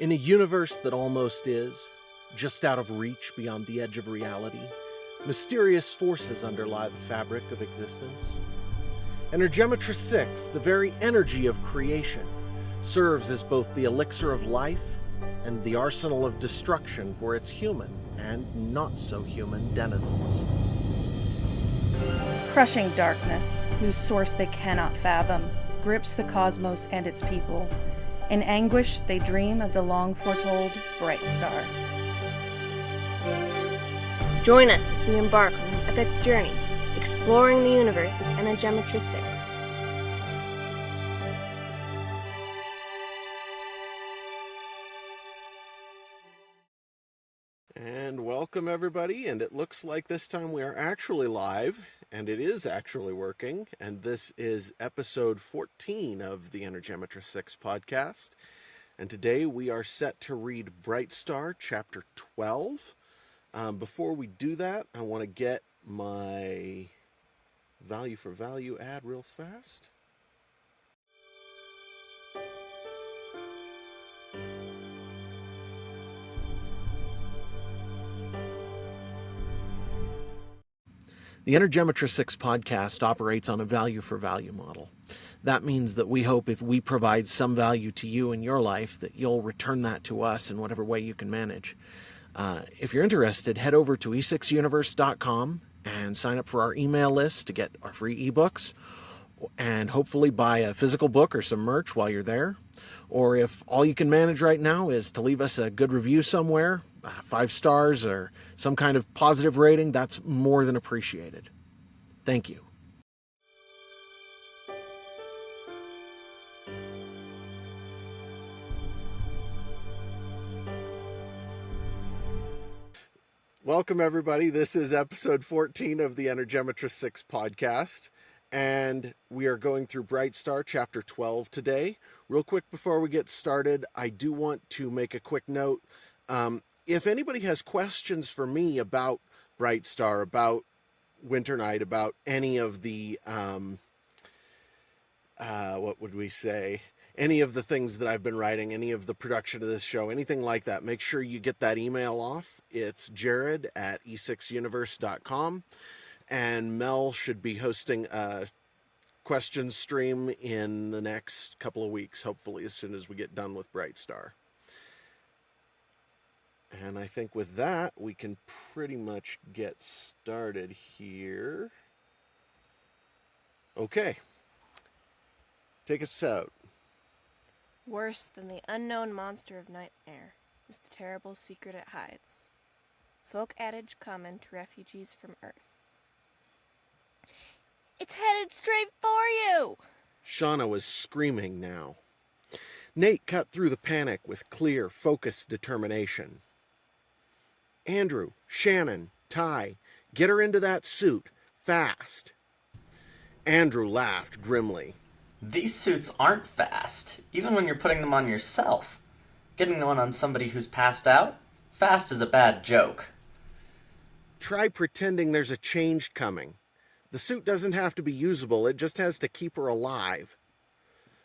In a universe that almost is, just out of reach beyond the edge of reality, mysterious forces underlie the fabric of existence. Energematrice 6, the very energy of creation, serves as both the elixir of life and the arsenal of destruction for its human and not-so-human denizens. Crushing darkness, whose source they cannot fathom, grips the cosmos and its people. In anguish, they dream of the long-foretold Brightstar. Join us as we embark on an epic journey, exploring the universe of Energematrice 6. And welcome everybody, and it looks like this time we are actually live, and it is actually working, and this is episode 14 of the Energematrice 6 podcast, and today we are set to read Brightstar chapter 12. Before we do that, I want to get my value for value ad real fast. The Energematrice 6 podcast operates on a value-for-value model. That means that we hope if we provide some value to you in your life, that you'll return that to us in whatever way you can manage. If you're interested, head over to e6universe.com and sign up for our email list to get our free ebooks, and hopefully buy a physical book or some merch while you're there. Or if all you can manage right now is to leave us a good review somewhere, 5 stars or some kind of positive rating, that's more than appreciated. Thank you. Welcome everybody. This is episode 14 of the Energematrice 6 podcast, and we are going through Brightstar chapter 12 today. Real quick before we get started, I do want to make a quick note. If anybody has questions for me about Brightstar, about Winter Night, about any of the, any of the things that I've been writing, any of the production of this show, anything like that, make sure you get that email off. It's jared@e6universe.com, and Mel should be hosting a questions stream in the next couple of weeks, hopefully as soon as we get done with Brightstar. And I think with that, we can pretty much get started here. Okay. Take us out. Worse than the unknown monster of nightmare is the terrible secret it hides. Folk adage common to refugees from Earth. It's headed straight for you! Shauna was screaming now. Nate cut through the panic with clear, focused determination. Andrew, Shannon, Ty, get her into that suit, fast. Andrew laughed grimly. These suits aren't fast, even when you're putting them on yourself. Getting one on somebody who's passed out? Fast is a bad joke. Try pretending there's a change coming. The suit doesn't have to be usable, it just has to keep her alive.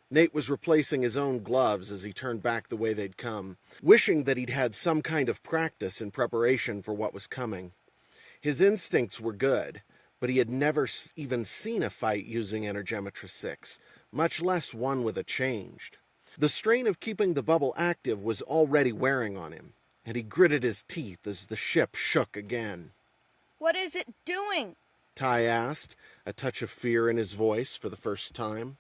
Nate was replacing his own gloves as he turned back the way they'd come, wishing that he'd had some kind of practice in preparation for what was coming. His instincts were good, but he had never even seen a fight using Energematrice 6, much less one with a changed. The strain of keeping the bubble active was already wearing on him, and he gritted his teeth as the ship shook again. What is it doing? Ty asked, a touch of fear in his voice for the first time.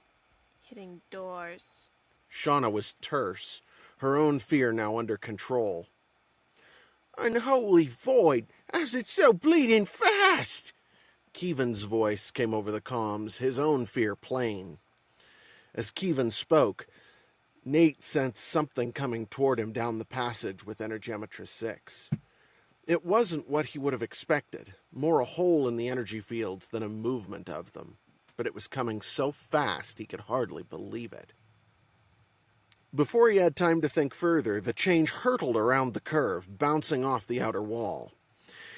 Hitting doors. Shauna was terse, her own fear now under control. Unholy void, how's it so bleeding fast? Keevan's voice came over the comms, his own fear plain. As Keevan spoke, Nate sensed something coming toward him down the passage with Energematrice 6. It wasn't what he would have expected, more a hole in the energy fields than a movement of them. But it was coming so fast he could hardly believe it. Before he had time to think further, the change hurtled around the curve, bouncing off the outer wall.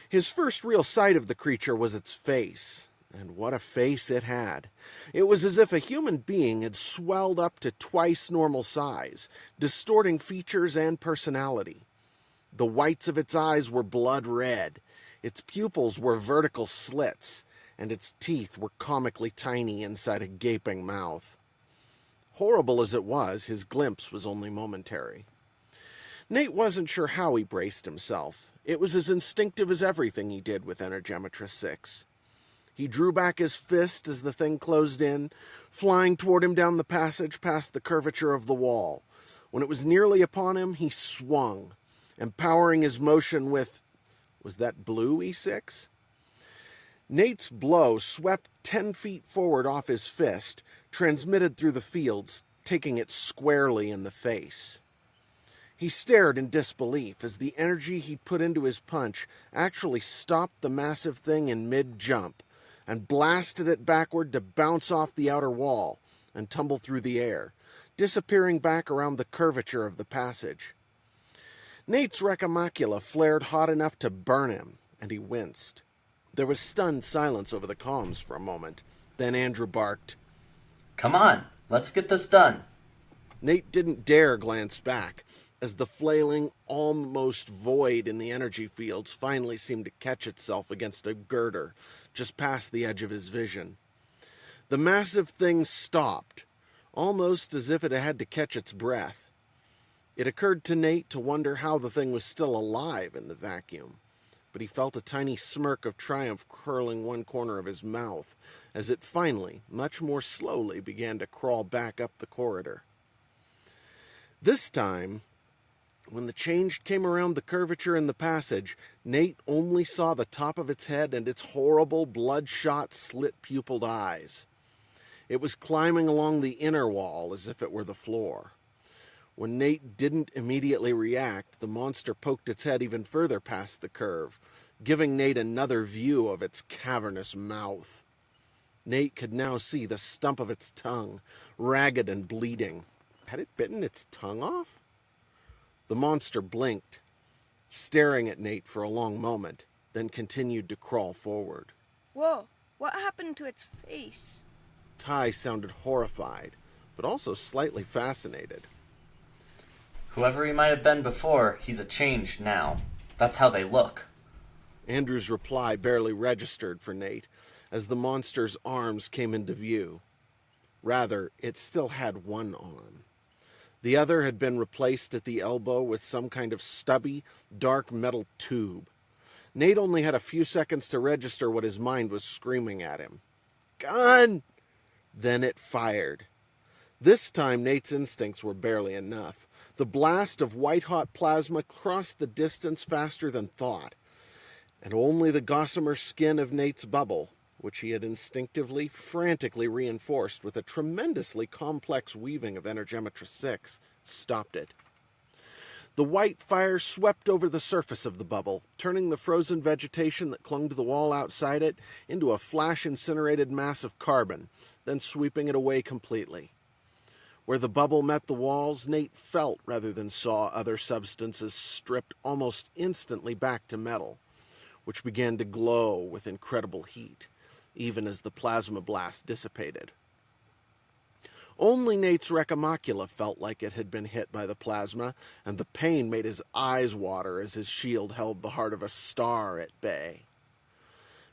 His first real sight of the creature was its face. And what a face it had. It was as if a human being had swelled up to twice normal size, distorting features and personality. The whites of its eyes were blood red, its pupils were vertical slits, and its teeth were comically tiny inside a gaping mouth. Horrible as it was, his glimpse was only momentary. Nate wasn't sure how he braced himself. It was as instinctive as everything he did with Energematrice 6. He drew back his fist as the thing closed in, flying toward him down the passage past the curvature of the wall. When it was nearly upon him, he swung, empowering his motion with... was that blue E6? Nate's blow swept 10 feet forward off his fist, transmitted through the fields, taking it squarely in the face. He stared in disbelief as the energy he'd put into his punch actually stopped the massive thing in mid-jump and blasted it backward to bounce off the outer wall and tumble through the air, disappearing back around the curvature of the passage. Nate's recamacula flared hot enough to burn him, and he winced. There was stunned silence over the comms for a moment. Then Andrew barked, Come on, let's get this done. Nate didn't dare glance back, as the flailing, almost void in the energy fields finally seemed to catch itself against a girder just past the edge of his vision. The massive thing stopped, almost as if it had to catch its breath. It occurred to Nate to wonder how the thing was still alive in the vacuum, but he felt a tiny smirk of triumph curling one corner of his mouth as it finally, much more slowly, began to crawl back up the corridor. This time, when the change came around the curvature in the passage, Nate only saw the top of its head and its horrible, bloodshot, slit-pupiled eyes. It was climbing along the inner wall as if it were the floor. When Nate didn't immediately react, the monster poked its head even further past the curve, giving Nate another view of its cavernous mouth. Nate could now see the stump of its tongue, ragged and bleeding. Had it bitten its tongue off? The monster blinked, staring at Nate for a long moment, then continued to crawl forward. Whoa, what happened to its face? Ty sounded horrified, but also slightly fascinated. Whoever he might have been before, he's a changed now. That's how they look. Andrew's reply barely registered for Nate as the monster's arms came into view. Rather, it still had one arm. The other had been replaced at the elbow with some kind of stubby, dark metal tube. Nate only had a few seconds to register what his mind was screaming at him. Gun! Then it fired. This time, Nate's instincts were barely enough. The blast of white-hot plasma crossed the distance faster than thought, and only the gossamer skin of Nate's bubble, which he had instinctively, frantically reinforced with a tremendously complex weaving of Energematrice 6, stopped it. The white fire swept over the surface of the bubble, turning the frozen vegetation that clung to the wall outside it into a flash-incinerated mass of carbon, then sweeping it away completely. Where the bubble met the walls, Nate felt rather than saw other substances stripped almost instantly back to metal, which began to glow with incredible heat, even as the plasma blast dissipated. Only Nate's recamacula felt like it had been hit by the plasma, and the pain made his eyes water as his shield held the heart of a star at bay.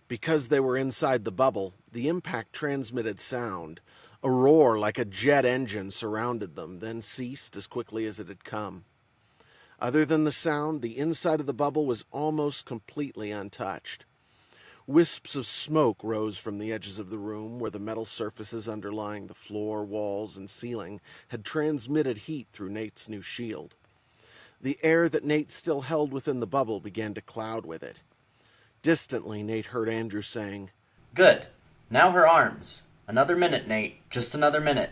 Because they were inside the bubble, the impact transmitted sound. A roar like a jet engine surrounded them, then ceased as quickly as it had come. Other than the sound, the inside of the bubble was almost completely untouched. Wisps of smoke rose from the edges of the room where the metal surfaces underlying the floor, walls, and ceiling had transmitted heat through Nate's new shield. The air that Nate still held within the bubble began to cloud with it. Distantly, Nate heard Andrew saying, Good. Now her arms. Another minute, Nate. Just another minute.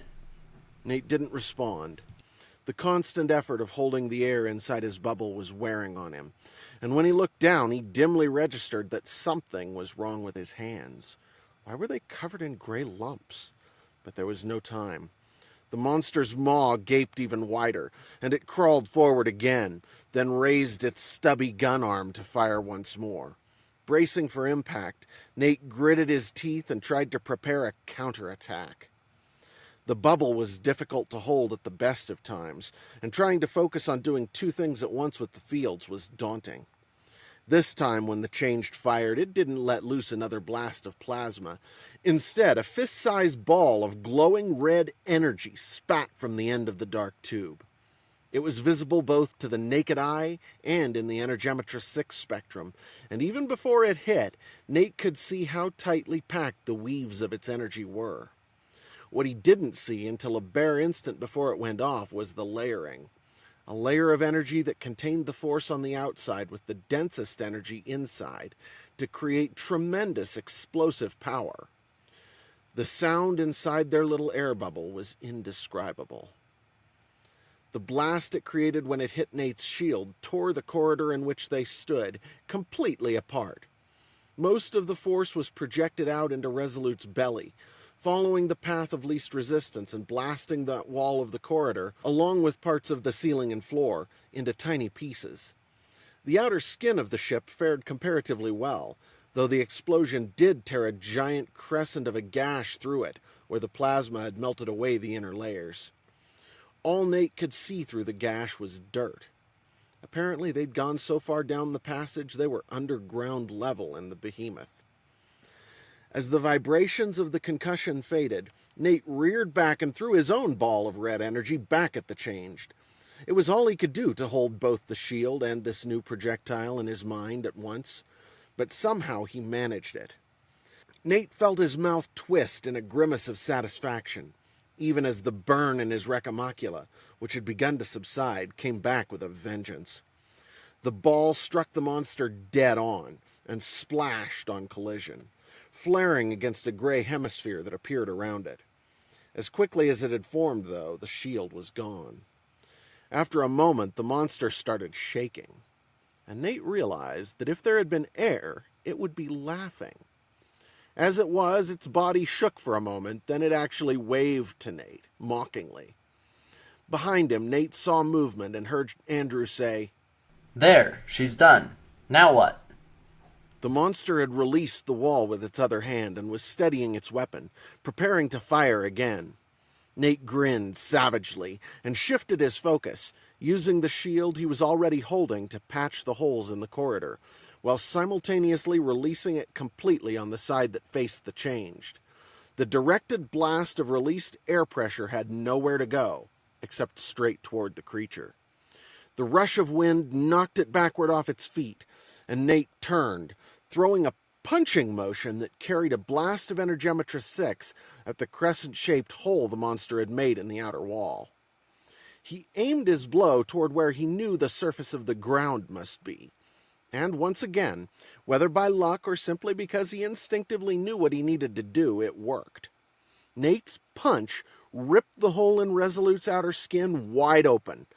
Nate didn't respond. The constant effort of holding the air inside his bubble was wearing on him, and when he looked down, he dimly registered that something was wrong with his hands. Why were they covered in gray lumps? But there was no time. The monster's maw gaped even wider, and it crawled forward again, then raised its stubby gun arm to fire once more. Bracing for impact, Nate gritted his teeth and tried to prepare a counterattack. The bubble was difficult to hold at the best of times, and trying to focus on doing two things at once with the fields was daunting. This time, when the Changed fired, it didn't let loose another blast of plasma. Instead, a fist-sized ball of glowing red energy spat from the end of the dark tube. It was visible both to the naked eye and in the Energematrice6 spectrum, and even before it hit, Nate could see how tightly packed the weaves of its energy were. What he didn't see until a bare instant before it went off was the layering. A layer of energy that contained the force on the outside with the densest energy inside to create tremendous explosive power. The sound inside their little air bubble was indescribable. The blast it created when it hit Nate's shield tore the corridor in which they stood completely apart. Most of the force was projected out into Resolute's belly, following the path of least resistance and blasting that wall of the corridor, along with parts of the ceiling and floor, into tiny pieces. The outer skin of the ship fared comparatively well, though the explosion did tear a giant crescent of a gash through it, where the plasma had melted away the inner layers. All Nate could see through the gash was dirt. Apparently they'd gone so far down the passage they were underground level in the behemoth. As the vibrations of the concussion faded, Nate reared back and threw his own ball of red energy back at the Changed. It was all he could do to hold both the shield and this new projectile in his mind at once, but somehow he managed it. Nate felt his mouth twist in a grimace of satisfaction, even as the burn in his recamacula, which had begun to subside, came back with a vengeance. The ball struck the monster dead on and splashed on collision, flaring against a gray hemisphere that appeared around it. As quickly as it had formed, though, the shield was gone. After a moment, the monster started shaking, and Nate realized that if there had been air, it would be laughing. As it was, its body shook for a moment, then it actually waved to Nate, mockingly. Behind him, Nate saw movement and heard Andrew say, "There, she's done. Now what?" The monster had released the wall with its other hand and was steadying its weapon, preparing to fire again. Nate grinned savagely and shifted his focus, using the shield he was already holding to patch the holes in the corridor, while simultaneously releasing it completely on the side that faced the Changed. The directed blast of released air pressure had nowhere to go, except straight toward the creature. The rush of wind knocked it backward off its feet, and Nate turned, throwing a punching motion that carried a blast of Energematrice6 at the crescent-shaped hole the monster had made in the outer wall. He aimed his blow toward where he knew the surface of the ground must be, and once again, whether by luck or simply because he instinctively knew what he needed to do, it worked. Nate's punch ripped the hole in Resolute's outer skin wide open,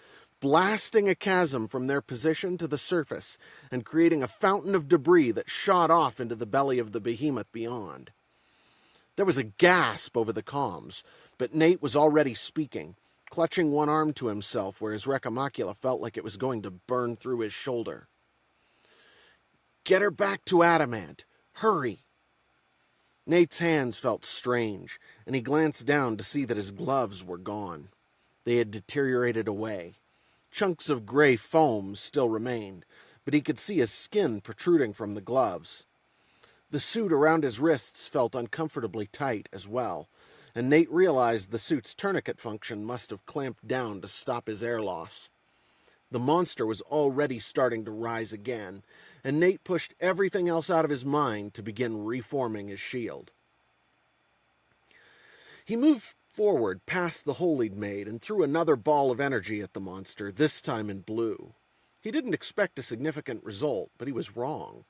blasting a chasm from their position to the surface and creating a fountain of debris that shot off into the belly of the behemoth beyond. There was a gasp over the comms, but Nate was already speaking, clutching one arm to himself where his recamacula felt like it was going to burn through his shoulder. "Get her back to Adamant! Hurry!" Nate's hands felt strange, and he glanced down to see that his gloves were gone. They had deteriorated away. Chunks of gray foam still remained, but he could see his skin protruding from the gloves. The suit around his wrists felt uncomfortably tight as well, and Nate realized the suit's tourniquet function must have clamped down to stop his air loss. The monster was already starting to rise again, and Nate pushed everything else out of his mind to begin reforming his shield. He moved forward past the hole he'd made and threw another ball of energy at the monster, this time in blue. He didn't expect a significant result, but he was wrong.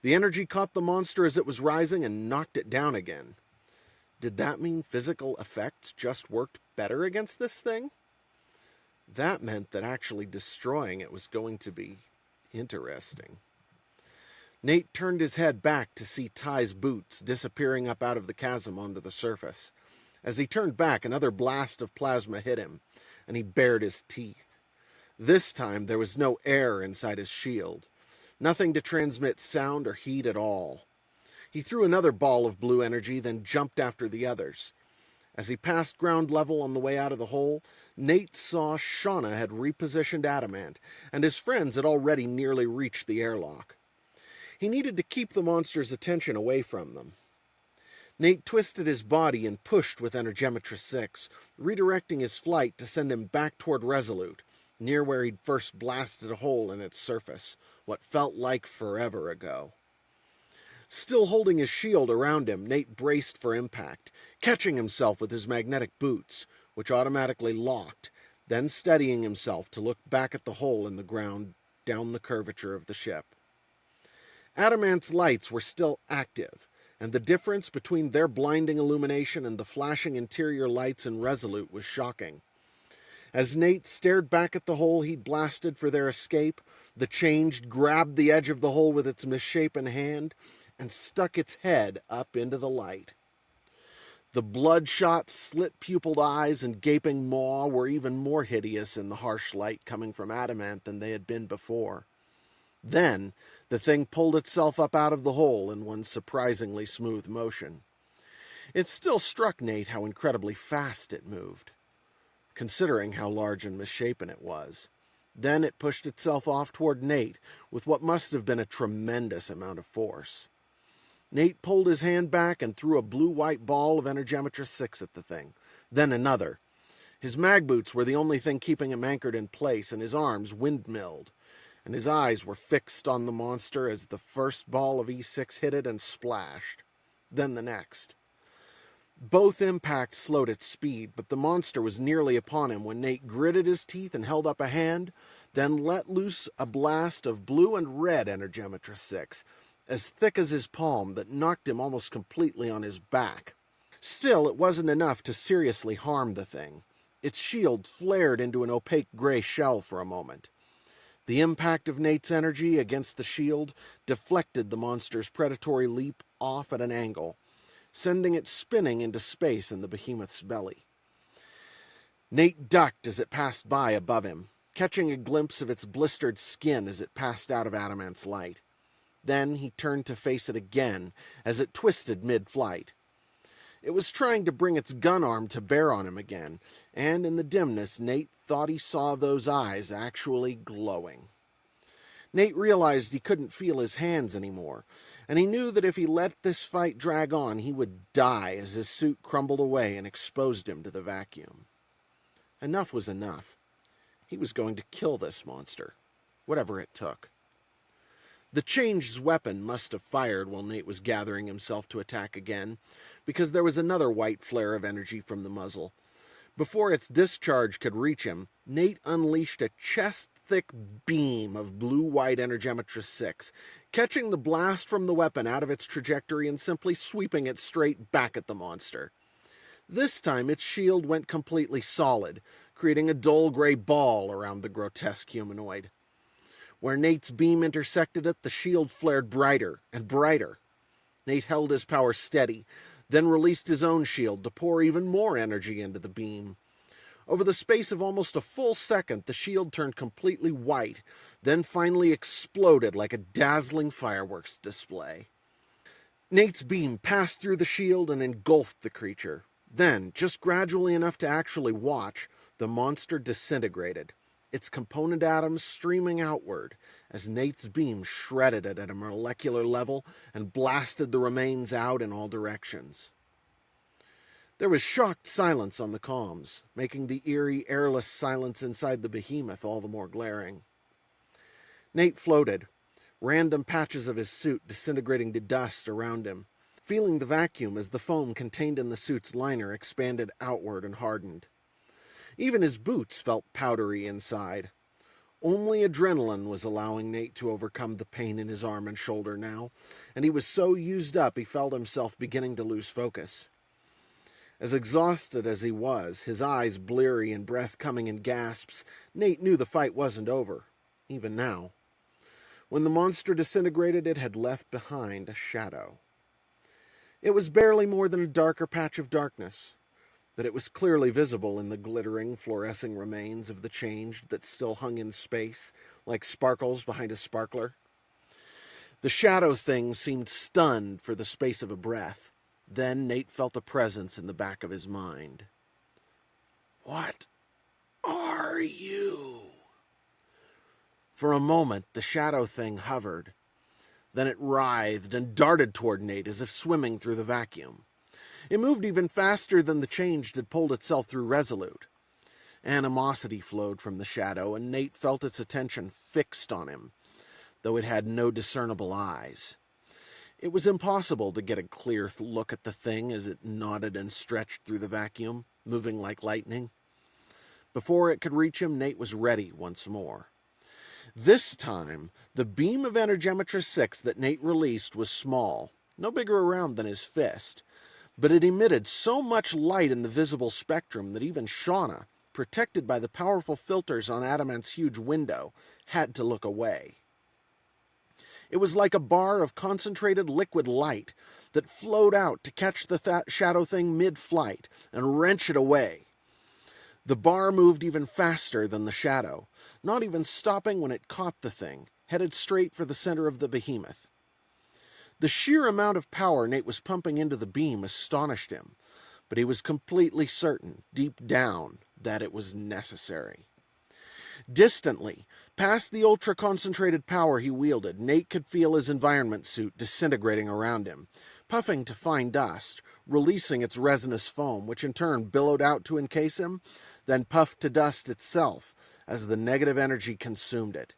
The energy caught the monster as it was rising and knocked it down again. Did that mean physical effects just worked better against this thing? That meant that actually destroying it was going to be interesting. Nate turned his head back to see Ty's boots disappearing up out of the chasm onto the surface. As he turned back, another blast of plasma hit him, and he bared his teeth. This time there was no air inside his shield. Nothing to transmit sound or heat at all. He threw another ball of blue energy, then jumped after the others. As he passed ground level on the way out of the hole, Nate saw Shauna had repositioned Adamant, and his friends had already nearly reached the airlock. He needed to keep the monster's attention away from them. Nate twisted his body and pushed with Energematrice 6, redirecting his flight to send him back toward Resolute, near where he'd first blasted a hole in its surface, what felt like forever ago. Still holding his shield around him, Nate braced for impact, catching himself with his magnetic boots, which automatically locked, then steadying himself to look back at the hole in the ground down the curvature of the ship. Adamant's lights were still active, and the difference between their blinding illumination and the flashing interior lights in Resolute was shocking. As Nate stared back at the hole he'd blasted for their escape, the Changed grabbed the edge of the hole with its misshapen hand and stuck its head up into the light. The bloodshot, slit-pupiled eyes and gaping maw were even more hideous in the harsh light coming from Adamant than they had been before. Then, the thing pulled itself up out of the hole in one surprisingly smooth motion. It still struck Nate how incredibly fast it moved, considering how large and misshapen it was. Then it pushed itself off toward Nate with what must have been a tremendous amount of force. Nate pulled his hand back and threw a blue-white ball of Energematrice 6 at the thing, then another. His mag boots were the only thing keeping him anchored in place, and his arms windmilled, and his eyes were fixed on the monster as the first ball of E6 hit it and splashed, then the next. Both impacts slowed its speed, but the monster was nearly upon him when Nate gritted his teeth and held up a hand, then let loose a blast of blue and red Energematrice 6, as thick as his palm, that knocked him almost completely on his back. Still, it wasn't enough to seriously harm the thing. Its shield flared into an opaque gray shell for a moment. The impact of Nate's energy against the shield deflected the monster's predatory leap off at an angle, sending it spinning into space in the behemoth's belly. Nate ducked as it passed by above him, catching a glimpse of its blistered skin as it passed out of Adamant's light. Then he turned to face it again as it twisted mid-flight. It was trying to bring its gun arm to bear on him again, and in the dimness Nate thought he saw those eyes actually glowing. Nate realized he couldn't feel his hands anymore, and he knew that if he let this fight drag on, he would die as his suit crumbled away and exposed him to the vacuum. Enough was enough. He was going to kill this monster, whatever it took. The Changed's weapon must have fired while Nate was gathering himself to attack again, because there was another white flare of energy from the muzzle. Before its discharge could reach him, Nate unleashed a chest-thick beam of blue-white Energematrice 6, catching the blast from the weapon out of its trajectory and simply sweeping it straight back at the monster. This time its shield went completely solid, creating a dull gray ball around the grotesque humanoid. Where Nate's beam intersected it, the shield flared brighter and brighter. Nate held his power steady, then released his own shield to pour even more energy into the beam. Over the space of almost a full second, the shield turned completely white, then finally exploded like a dazzling fireworks display. Nate's beam passed through the shield and engulfed the creature. Then, just gradually enough to actually watch, the monster disintegrated, its component atoms streaming outward as Nate's beam shredded it at a molecular level and blasted the remains out in all directions. There was shocked silence on the comms, making the eerie, airless silence inside the behemoth all the more glaring. Nate floated, random patches of his suit disintegrating to dust around him, feeling the vacuum as the foam contained in the suit's liner expanded outward and hardened. Even his boots felt powdery inside. Only adrenaline was allowing Nate to overcome the pain in his arm and shoulder now, and he was so used up he felt himself beginning to lose focus. As exhausted as he was, his eyes bleary and breath coming in gasps, Nate knew the fight wasn't over, even now. When the monster disintegrated, it had left behind a shadow. It was barely more than a darker patch of darkness, but it was clearly visible in the glittering, fluorescing remains of the Changed that still hung in space, like sparkles behind a sparkler. The shadow thing seemed stunned for the space of a breath. Then Nate felt a presence in the back of his mind. "What are you?" For a moment, the shadow thing hovered. Then it writhed and darted toward Nate as if swimming through the vacuum. It moved even faster than the change had pulled itself through Resolute. Animosity flowed from the shadow, and Nate felt its attention fixed on him, though it had no discernible eyes. It was impossible to get a clear look at the thing as it nodded and stretched through the vacuum, moving like lightning. Before it could reach him, Nate was ready once more. This time, the beam of Energematrice 6 that Nate released was small, no bigger around than his fist, but it emitted so much light in the visible spectrum that even Shauna, protected by the powerful filters on Adamant's huge window, had to look away. It was like a bar of concentrated liquid light that flowed out to catch the shadow thing mid-flight and wrench it away. The bar moved even faster than the shadow, not even stopping when it caught the thing, headed straight for the center of the behemoth. The sheer amount of power Nate was pumping into the beam astonished him, but he was completely certain, deep down, that it was necessary. Distantly, past the ultra-concentrated power he wielded, Nate could feel his environment suit disintegrating around him, puffing to fine dust, releasing its resinous foam, which in turn billowed out to encase him, then puffed to dust itself as the negative energy consumed it.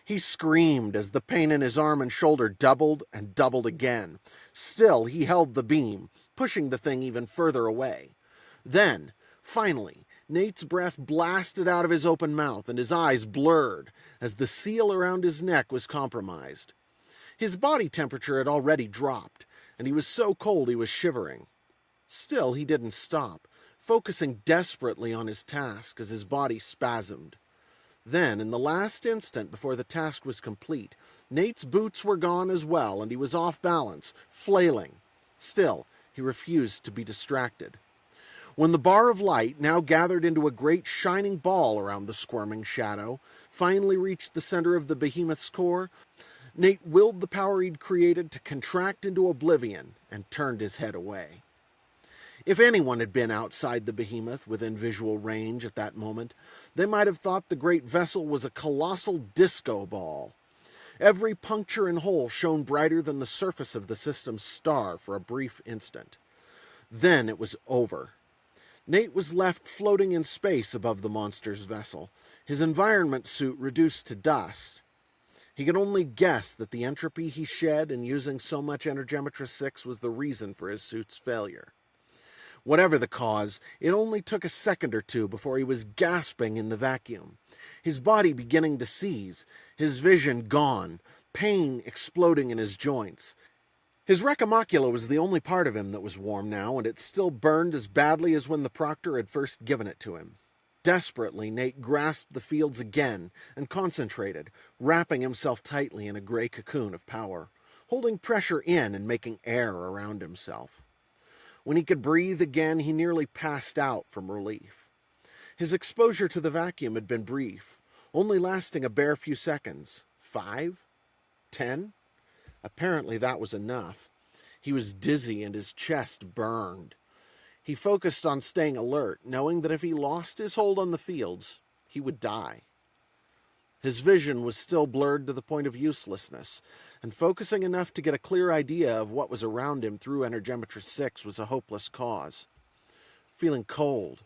He screamed as the pain in his arm and shoulder doubled and doubled again. Still, he held the beam, pushing the thing even further away. Then, finally, Nate's breath blasted out of his open mouth and his eyes blurred as the seal around his neck was compromised. His body temperature had already dropped, and he was so cold he was shivering. Still, he didn't stop, focusing desperately on his task as his body spasmed. Then, in the last instant before the task was complete, Nate's boots were gone as well, and he was off balance, flailing. Still, he refused to be distracted. When the bar of light, now gathered into a great shining ball around the squirming shadow, finally reached the center of the behemoth's core, Nate willed the power he'd created to contract into oblivion and turned his head away. If anyone had been outside the behemoth within visual range at that moment, they might have thought the great vessel was a colossal disco ball. Every puncture and hole shone brighter than the surface of the system's star for a brief instant. Then it was over. Nate was left floating in space above the monster's vessel, his environment suit reduced to dust. He could only guess that the entropy he shed in using so much Energematrice 6 was the reason for his suit's failure. Whatever the cause, it only took a second or two before he was gasping in the vacuum, his body beginning to seize, his vision gone, pain exploding in his joints. His recta macula was the only part of him that was warm now, and it still burned as badly as when the proctor had first given it to him. Desperately, Nate grasped the fields again and concentrated, wrapping himself tightly in a gray cocoon of power, holding pressure in and making air around himself. When he could breathe again, he nearly passed out from relief. His exposure to the vacuum had been brief, only lasting a bare few seconds. 5? 10? Apparently that was enough. He was dizzy and his chest burned. He focused on staying alert, knowing that if he lost his hold on the fields, he would die. His vision was still blurred to the point of uselessness, and focusing enough to get a clear idea of what was around him through Energematrice 6 was a hopeless cause. Feeling cold,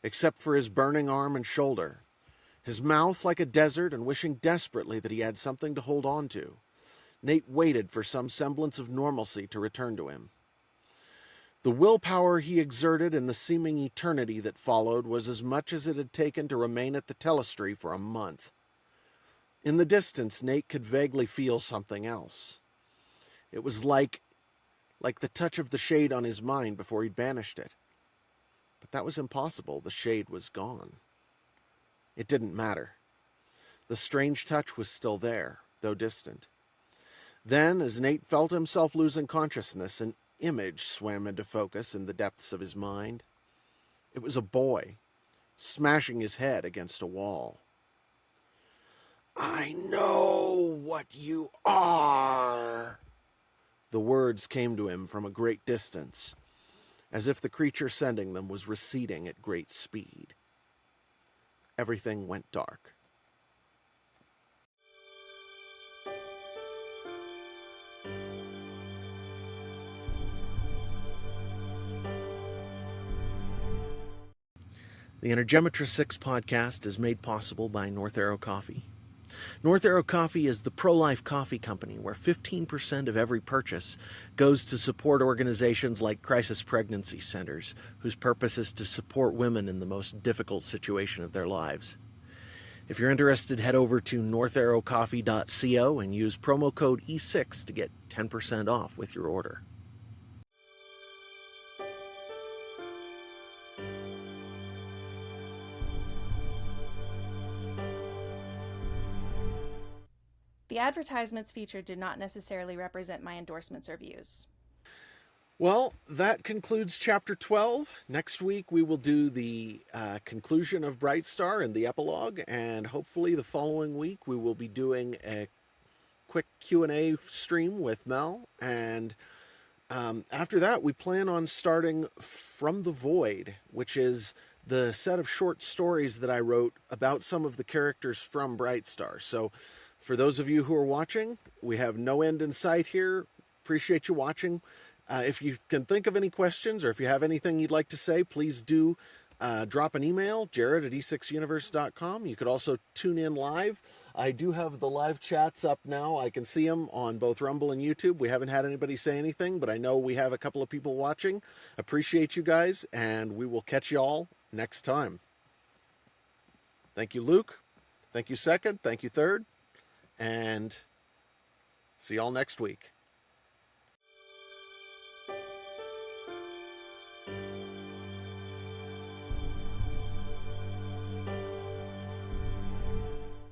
except for his burning arm and shoulder, his mouth like a desert and wishing desperately that he had something to hold on to, Nate waited for some semblance of normalcy to return to him. The willpower he exerted in the seeming eternity that followed was as much as it had taken to remain at the telestry for a month. In the distance, Nate could vaguely feel something else. It was like the touch of the shade on his mind before he'd banished it. But that was impossible. The shade was gone. It didn't matter. The strange touch was still there, though distant. Then, as Nate felt himself losing consciousness, an image swam into focus in the depths of his mind. It was a boy, smashing his head against a wall. "I know what you are." The words came to him from a great distance, as if the creature sending them was receding at great speed. Everything went dark. The Energematrice6 podcast is made possible by North Arrow Coffee. North Arrow Coffee is the pro-life coffee company where 15% of every purchase goes to support organizations like Crisis Pregnancy Centers, whose purpose is to support women in the most difficult situation of their lives. If you're interested, head over to northarrowcoffee.co and use promo code E6 to get 10% off with your order. The advertisements featured did not necessarily represent my endorsements or views. Well, that concludes Chapter 12. Next week we will do the conclusion of Brightstar and the epilogue, and hopefully the following week we will be doing a quick Q&A stream with Mel, and after that we plan on starting From the Void, which is the set of short stories that I wrote about some of the characters from Brightstar. So for those of you who are watching, we have no end in sight here. Appreciate you watching. If you can think of any questions or if you have anything you'd like to say, please do drop an email, jared@e6universe.com. You could also tune in live. I do have the live chats up now. I can see them on both Rumble and YouTube. We haven't had anybody say anything, but I know we have a couple of people watching. Appreciate you guys, and we will catch you all next time. Thank you, Luke. Thank you, Second. Thank you, Third. And see y'all next week.